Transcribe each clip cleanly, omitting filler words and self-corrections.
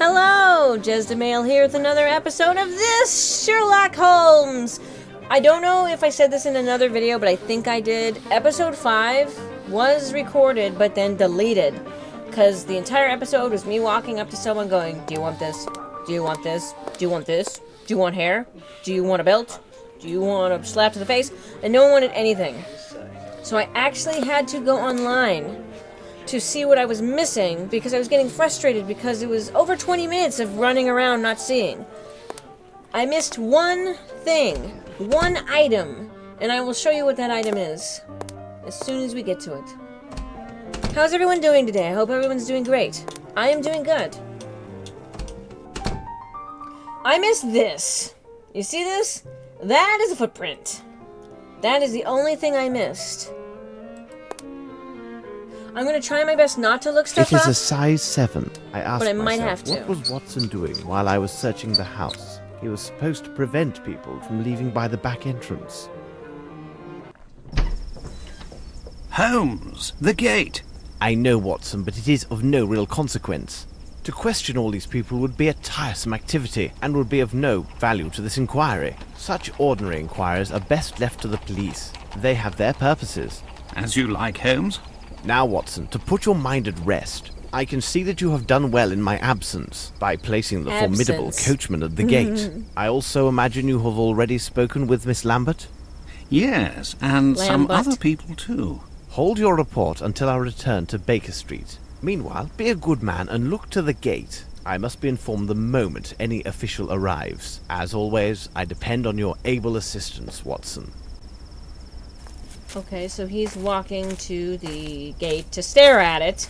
Hello, Jez Mail here with another episode of this Sherlock Holmes. I don't know if I said this in another video, but I think I did. Episode 5 was recorded, but then deleted. Because the entire episode was me walking up to someone going, do you want this? Do you want this? Do you want this? Do you want hair? Do you want a belt? Do you want a slap to the face? And no one wanted anything. So I actually had to go online to see what I was missing because I was getting frustrated because it was over 20 minutes of running around not seeing. I missed one thing, one item, and I will show you what that item is as soon as we get to it. How's everyone doing today? I hope everyone's doing great. I am doing good. I missed this. You see this? That is a footprint. That is the only thing I missed. I'm going to try my best not to look stuff up. It is a size 7. I asked but I might myself, have to. what was Watson doing while I was searching the house? He was supposed to prevent people from leaving by the back entrance. Holmes, the gate. I know, Watson, but it is of no real consequence. To question all these people would be a tiresome activity and would be of no value to this inquiry. Such ordinary inquiries are best left to the police. They have their purposes. As you like, Holmes. Now, Watson, to put your mind at rest, I can see that you have done well in my absence by placing the formidable coachman at the gate. I also imagine you have already spoken with Miss Lambert? Yes, and some other people too. Hold your report until our return to Baker Street. Meanwhile, be a good man and look to the gate. I must be informed the moment any official arrives. As always, I depend on your able assistance, Watson. Okay, so he's walking to the gate to stare at it.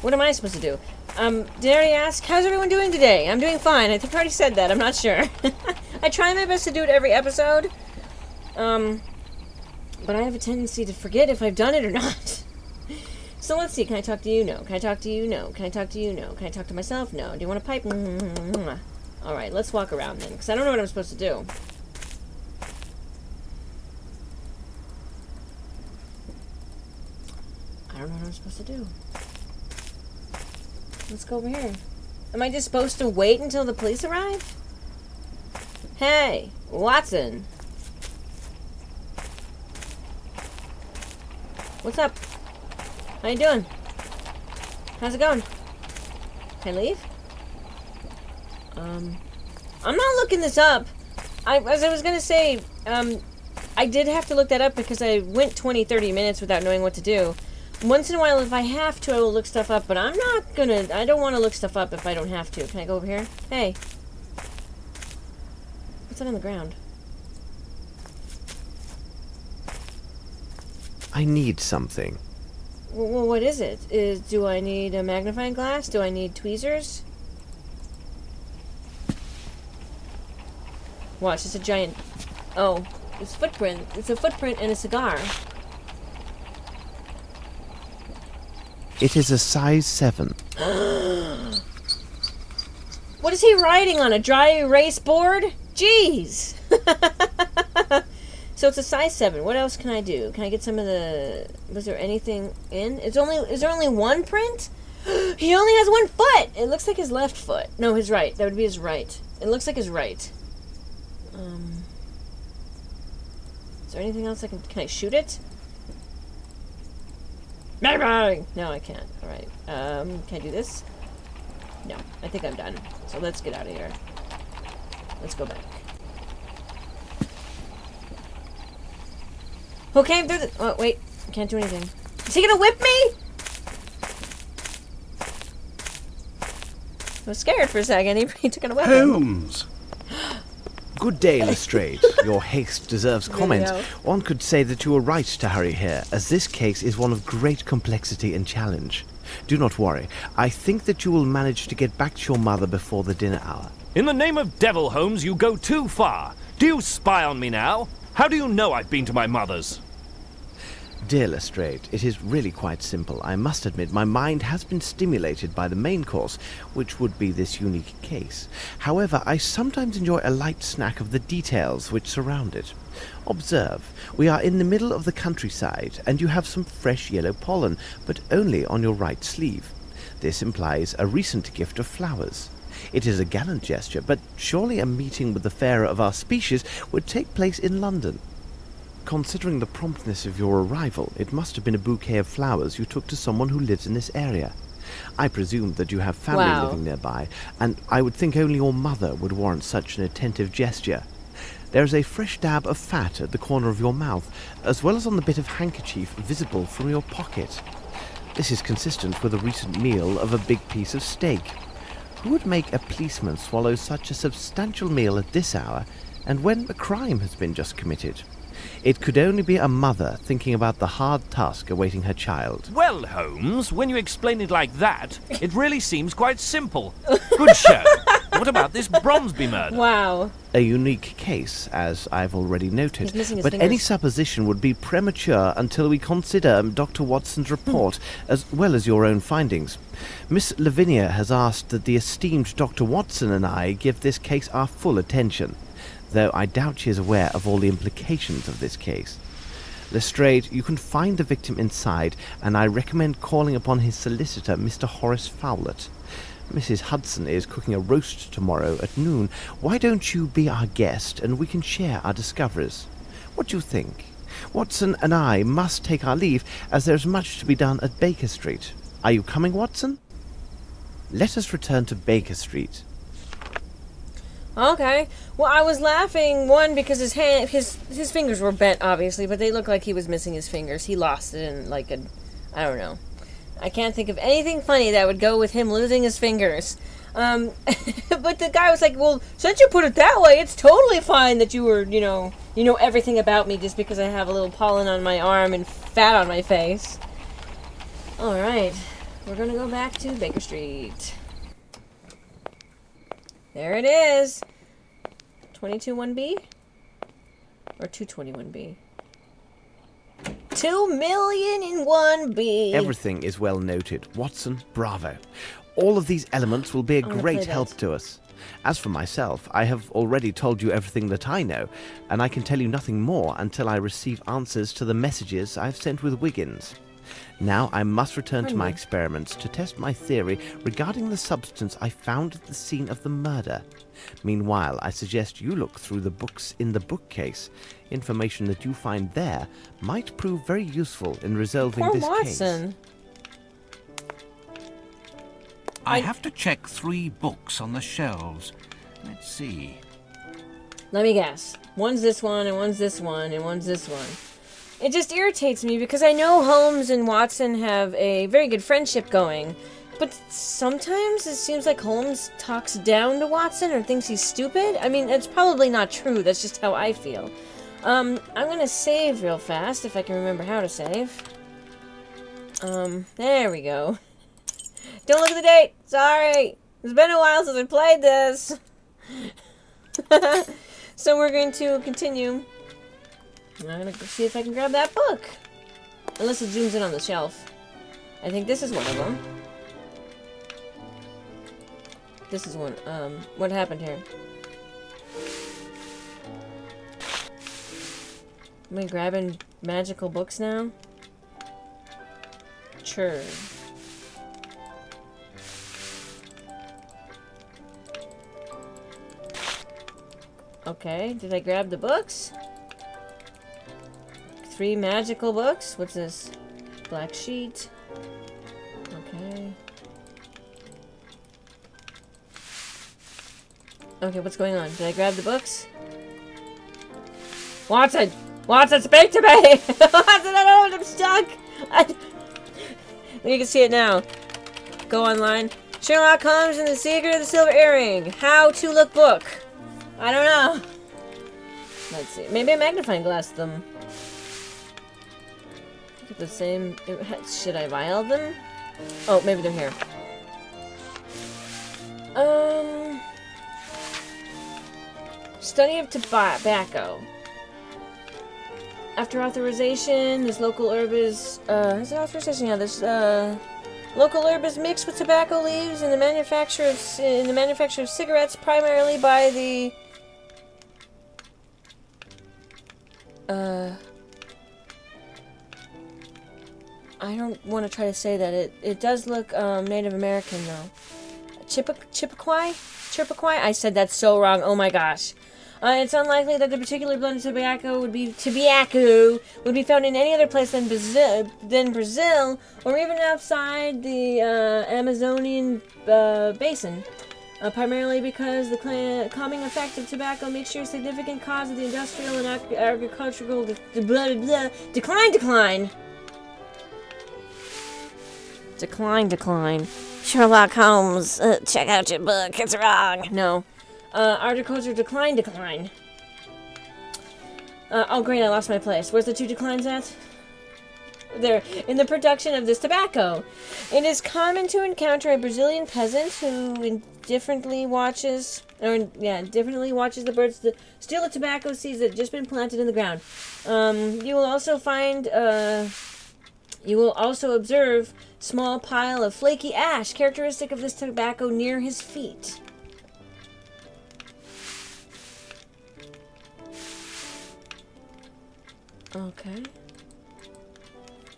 What am I supposed to do? Did I already ask? How's everyone doing today? I'm doing fine. I think I already said that. I'm not sure. I try my best to do it every episode. But I have a tendency to forget if I've done it or not. So let's see. Can I talk to you? No. Can I talk to you? No. Can I talk to you? No. Can I talk to myself? No. Do you want a pipe? All right, let's walk around then, because I don't know what I'm supposed to do. I don't know what I'm supposed to do. Let's go over here. Am I just supposed to wait until the police arrive? Hey, Watson. What's up? How you doing? How's it going? Can I leave? I'm not looking this up. As I was gonna say, I did have to look that up because I went 20-30 minutes without knowing what to do. Once in a while, if I have to, I will look stuff up, but I don't want to look stuff up if I don't have to. Can I go over here? Hey. What's that on the ground? I need something. Well, what is it? Do I need a magnifying glass? Do I need tweezers? Watch, it's a giant... Oh, it's a footprint. It's a footprint and a cigar. It is a size 7. What is he writing on? A dry erase board? Jeez! So it's a size 7. What else can I do? Can I get some of the... Was there anything in? Is there only one print? He only has one foot! It looks like his left foot. No, his right. That would be his right. It looks like his right. Is there anything else I can... Can I shoot it? No, I can't. Alright. Can I do this? No. I think I'm done. So let's get out of here. Let's go back. Okay, through the... Oh, wait. I can't do anything. Is he gonna whip me? I was scared for a second. He took a weapon. Holmes! Good day, Lestrade. Your haste deserves comment. One could say that you were right to hurry here, as this case is one of great complexity and challenge. Do not worry. I think that you will manage to get back to your mother before the dinner hour. In the name of Devil, Holmes, you go too far. Do you spy on me now? How do you know I've been to my mother's? Dear Lestrade, it is really quite simple. I must admit my mind has been stimulated by the main course, which would be this unique case. However, I sometimes enjoy a light snack of the details which surround it. Observe, we are in the middle of the countryside, and you have some fresh yellow pollen, but only on your right sleeve. This implies a recent gift of flowers. It is a gallant gesture, but surely a meeting with the fairer of our species would take place in London. Considering the promptness of your arrival, it must have been a bouquet of flowers you took to someone who lives in this area. I presume that you have family living nearby, and I would think only your mother would warrant such an attentive gesture. There is a fresh dab of fat at the corner of your mouth, as well as on the bit of handkerchief visible from your pocket. This is consistent with a recent meal of a big piece of steak. Who would make a policeman swallow such a substantial meal at this hour, and when a crime has been just committed? It could only be a mother thinking about the hard task awaiting her child. Well, Holmes, when you explain it like that, it really seems quite simple. Good show. What about this Bromsby murder? Wow. A unique case, as I've already noted, He's missing his but fingers. any supposition would be premature until we consider Dr. Watson's report, as well as your own findings. Miss Lavinia has asked that the esteemed Dr. Watson and I give this case our full attention, though I doubt she is aware of all the implications of this case. Lestrade, you can find the victim inside, and I recommend calling upon his solicitor, Mr. Horace Fowlett. Mrs. Hudson is cooking a roast tomorrow at noon. Why don't you be our guest, and we can share our discoveries? What do you think? Watson and I must take our leave, as there's much to be done at Baker Street. Are you coming, Watson? Let us return to Baker Street. Okay. Well, I was laughing, one, because his fingers were bent, obviously, but they looked like he was missing his fingers. He lost it in, like, I don't know. I can't think of anything funny that would go with him losing his fingers. But the guy was like, well, since you put it that way, it's totally fine that you were, you know everything about me just because I have a little pollen on my arm and fat on my face. Alright. We're gonna go back to Baker Street. There it is. 221B? Or 221B? 2,000,001B. Everything is well noted. Watson, bravo. All of these elements will be a great help to us. As for myself, I have already told you everything that I know, and I can tell you nothing more until I receive answers to the messages I've sent with Wiggins. Now I must return to my experiments to test my theory regarding the substance I found at the scene of the murder. Meanwhile, I suggest you look through the books in the bookcase. Information that you find there might prove very useful in resolving this Watson. case. I have to check 3 books on the shelves. Let's see. Let me guess. One's this one, and one's this one, and one's this one. It just irritates me because I know Holmes and Watson have a very good friendship going, but sometimes it seems like Holmes talks down to Watson or thinks he's stupid. I mean, it's probably not true. That's just how I feel. I'm gonna save real fast if I can remember how to save. There we go. Don't look at the date. Sorry. It's been a while since I played this. So we're going to continue. I'm gonna go see if I can grab that book. Unless it zooms in on the shelf. I think this is one of them. This is one. What happened here? Am I grabbing magical books now? Sure. Okay, did I grab the books? 3 magical books? What's this? Black sheet. Okay. Okay, what's going on? Did I grab the books? Watson! Watson, speak to me! Watson, I don't know, I'm stuck! You can see it now. Go online. Sherlock Holmes and the Secret of the Silver Earring. How to look book. I don't know. Let's see. Maybe a magnifying glass them. Look at the same. Should I buy all of them? Oh, maybe they're here. Study of tobacco. After authorization, this local herb is, is it authorization? Yeah, this, local herb is mixed with tobacco leaves in the manufacture of cigarettes, primarily by the, I don't want to try to say that. It does look, Native American, though. Chippequay? I said that so wrong. Oh my gosh. It's unlikely that the particular blend of tobacco would be found in any other place than Brazil, or even outside the Amazonian basin. Primarily because the calming effect of tobacco mixture is a significant cause of the industrial and agricultural decline. Sherlock Holmes, check out your book. It's wrong. No. Agriculture decline. Oh, great, I lost my place. Where's the two declines at? There, in the production of this tobacco. It is common to encounter a Brazilian peasant who indifferently watches the birds that steal the tobacco seeds that have just been planted in the ground. You will also observe small pile of flaky ash, characteristic of this tobacco, near his feet. Okay.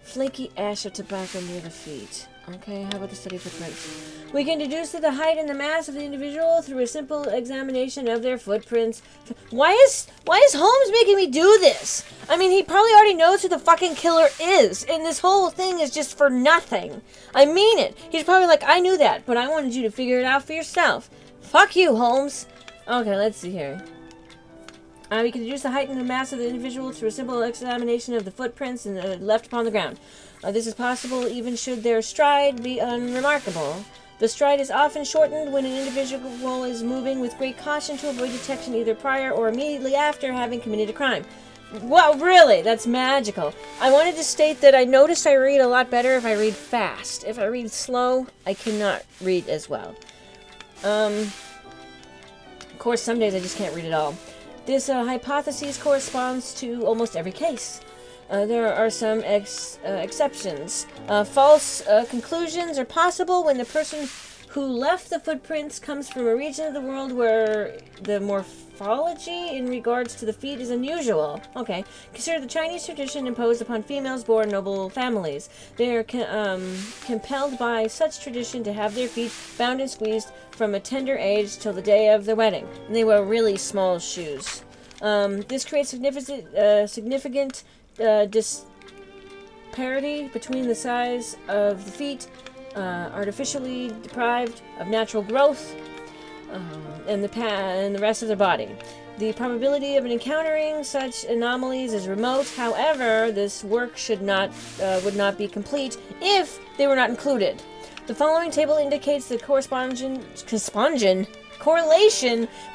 Flaky ash of tobacco near the feet. Okay, how about the study footprints? We can deduce the height and the mass of the individual through a simple examination of their footprints. Why is Holmes making me do this? I mean, he probably already knows who the fucking killer is, and this whole thing is just for nothing. I mean it. He's probably like, I knew that, but I wanted you to figure it out for yourself. Fuck you, Holmes. Okay, let's see here. We can deduce the height and the mass of the individual through a simple examination of the footprints left upon the ground. This is possible even should their stride be unremarkable. The stride is often shortened when an individual is moving with great caution to avoid detection either prior or immediately after having committed a crime. Well, really, that's magical. I wanted to state that I noticed I read a lot better if I read fast. If I read slow, I cannot read as well. Of course, some days I just can't read at all. This hypothesis corresponds to almost every case. There are some exceptions. False conclusions are possible when the person who left the footprints comes from a region of the world where the morphology in regards to the feet is unusual. Okay. Consider the Chinese tradition imposed upon females born noble families. They are compelled by such tradition to have their feet bound and squeezed from a tender age till the day of the wedding. And they wear really small shoes. This creates significant disparity between the size of the feet, artificially deprived of natural growth, and the rest of their body. The probability of encountering such anomalies is remote. However, this work would not be complete if they were not included. The following table indicates the correlation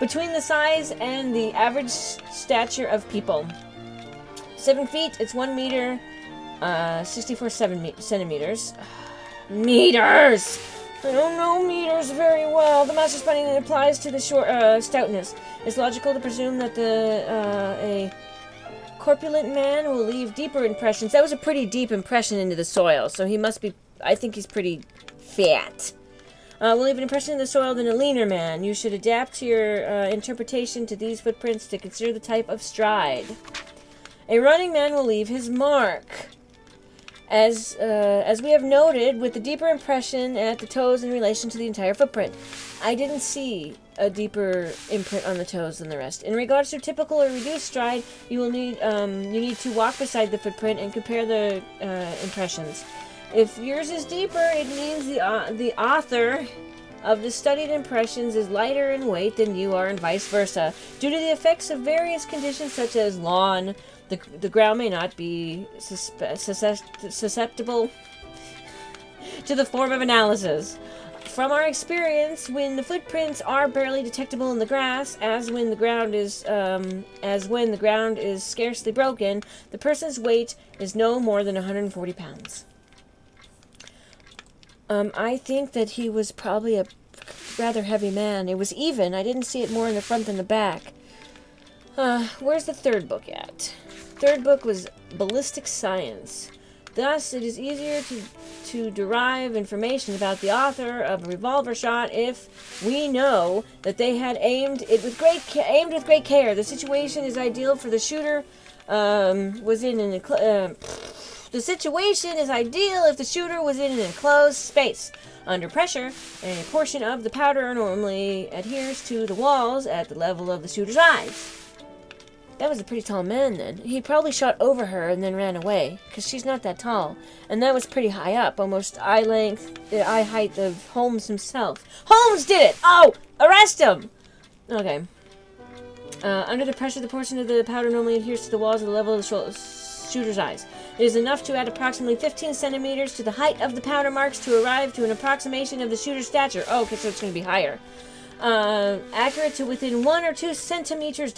between the size and the average stature of people. 7 feet, it's 1 meter, 64 centimeters. Meters! I don't know meters very well. The master spelling applies to the stoutness. It's logical to presume that a corpulent man will leave deeper impressions. That was a pretty deep impression into the soil, so he must be, I think he's pretty fat. Will leave an impression in the soil than a leaner man. You should adapt to your interpretation to these footprints to consider the type of stride. A running man will leave his mark. As we have noted, with the deeper impression at the toes in relation to the entire footprint. I didn't see a deeper imprint on the toes than the rest. In regards to typical or reduced stride, you need to walk beside the footprint and compare the impressions. If yours is deeper, it means the author of the studied impressions is lighter in weight than you are, and vice versa. Due to the effects of various conditions such as lawn, the ground may not be susceptible to the form of analysis. From our experience, when the footprints are barely detectable in the grass, as when the ground is scarcely broken, the person's weight is no more than 140 pounds. I think that he was probably a rather heavy man. It was even. I didn't see it more in the front than the back. Where's the third book at? Third book was Ballistic Science. Thus, it is easier to derive information about the author of a revolver shot if we know that they had aimed with great care. The situation is ideal for the shooter. The situation is ideal if the shooter was in an enclosed space. Under pressure, a portion of the powder normally adheres to the walls at the level of the shooter's eyes. That was a pretty tall man then. He probably shot over her and then ran away, because she's not that tall. And that was pretty high up, almost eye length, the eye height of Holmes himself. Holmes did it! Oh! Arrest him! Okay. Under the pressure, the portion of the powder normally adheres to the walls at the level of the shooter's eyes. It is enough to add approximately 15 centimeters to the height of the powder marks to arrive to an approximation of the shooter's stature. Oh, okay, so it's going to be higher. Accurate to within 1 or 2 centimeters, ...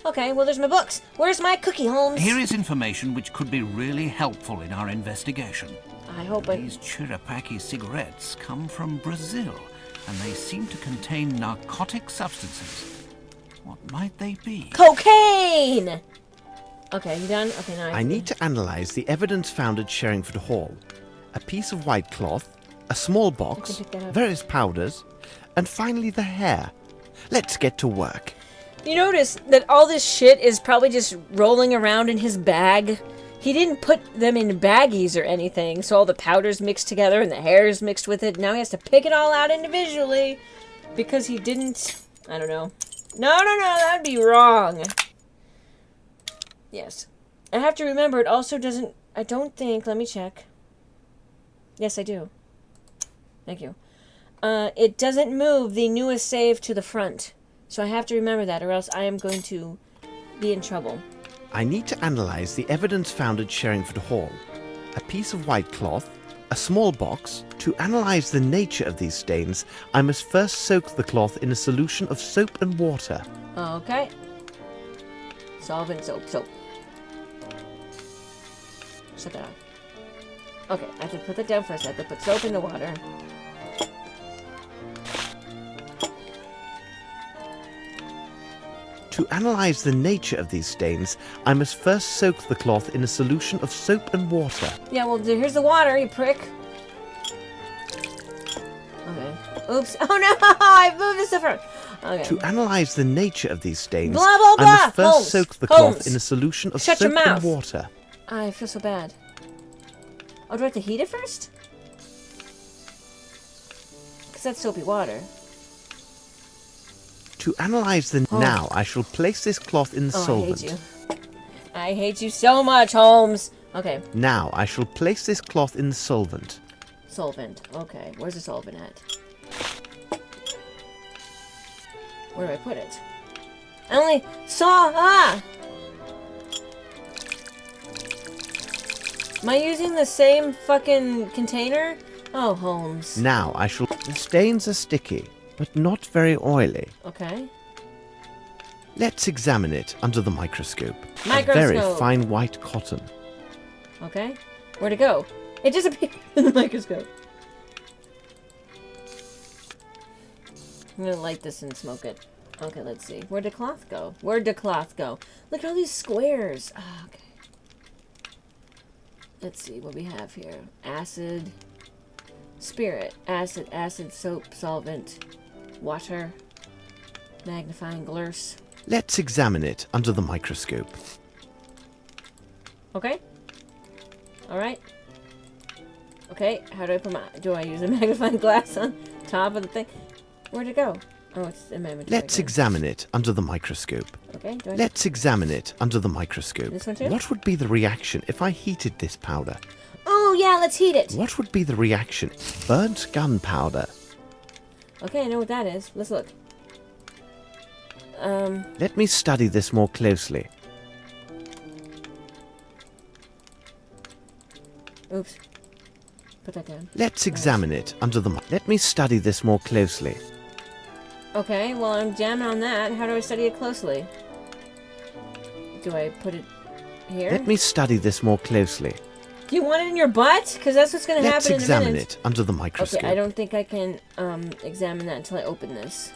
Okay, well, there's my books. Where's my cookie, Holmes? Here is information which could be really helpful in our investigation. I hope These Chirapaki cigarettes come from Brazil, and they seem to contain narcotic substances. What might they be? Cocaine! Okay, you done? Okay, now I need to analyze the evidence found at Sherringford Hall. A piece of white cloth, a small box, pick that up. various powders, and finally the hair. Let's get to work. You notice that all this shit is probably just rolling around in his bag. He didn't put them in baggies or anything, so all the powder's mixed together and the hair is mixed with it. Now he has to pick it all out individually because he didn't... I don't know. No, that'd be wrong. Yes. I have to remember it also doesn't... I don't think... Let me check. Yes, I do. Thank you. It doesn't move the newest save to the front. So I have to remember that, or else I am going to be in trouble. I need to analyze the evidence found at Sherringford Hall. A piece of white cloth, a small box. To analyze the nature of these stains, I must first soak the cloth in a solution of soap and water. Okay. Solvent, soap. Shut that off. Okay, I have to put that down first. I have to put soap in the water. To analyze the nature of these stains, I must first soak the cloth in a solution of soap and water. Yeah, well, here's the water, you prick. Okay. Oops. Oh no! I moved this different. Okay. To analyze the nature of these stains, Blah, blah, blah. I must first Holmes. soak the Holmes. cloth in a solution of Shut soap your mouth. and water. I feel so bad. Oh, do I have to heat it first? Because that's soapy water. To analyze the... Now, I shall place this cloth in the solvent. I hate you. I hate you so much, Holmes. Okay. Now, I shall place this cloth in the solvent. Solvent. Okay. Where's the solvent at? Where do I put it? I only saw... Am I using the same fucking container? Oh, Holmes. Now, I shall... The stains are sticky, but not very oily. Okay. Let's examine it under the microscope. Microscope. A very fine white cotton. Okay. Where'd it go? It disappeared in the microscope. I'm gonna light this and smoke it. Okay, let's see. Where'd the cloth go? Where'd the cloth go? Look at all these squares. Ah, okay. Let's see what we have here. Acid. Spirit. Acid, soap, solvent, water, magnifying glass. Let's examine it under the microscope. Okay. Alright. Okay, how do I put my... Do I use a magnifying glass on top of the thing? Where'd it go? Oh, it's in my inventory. Let's examine it under the microscope. Okay, do I... Let's examine it under the microscope. This one too? What would be the reaction if I heated this powder? Oh, yeah, let's heat it. What would be the reaction? Burnt gunpowder. Okay, I know what that is. Let's look. Let me study this more closely. Oops. Put that down. Let's examine it under the... Let me study this more closely. Okay, well, I'm jamming on that. How do I study it closely? Do I put it here? Let me study this more closely. Do you want it in your butt? Because that's what's going to Let's happen in a examine minute. it under the microscope. Okay, I don't think I can examine that until I open this.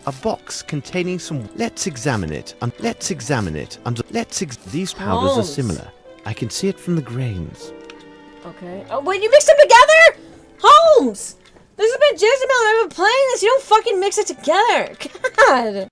A box containing some... Let's examine it. Let's examine it under... These powders are Holmes. similar. I can see it from the grains. Okay. Oh, wait, you mixed them together? Holmes! This has been Jezebel. I've been playing this. You don't fucking mix it together. God.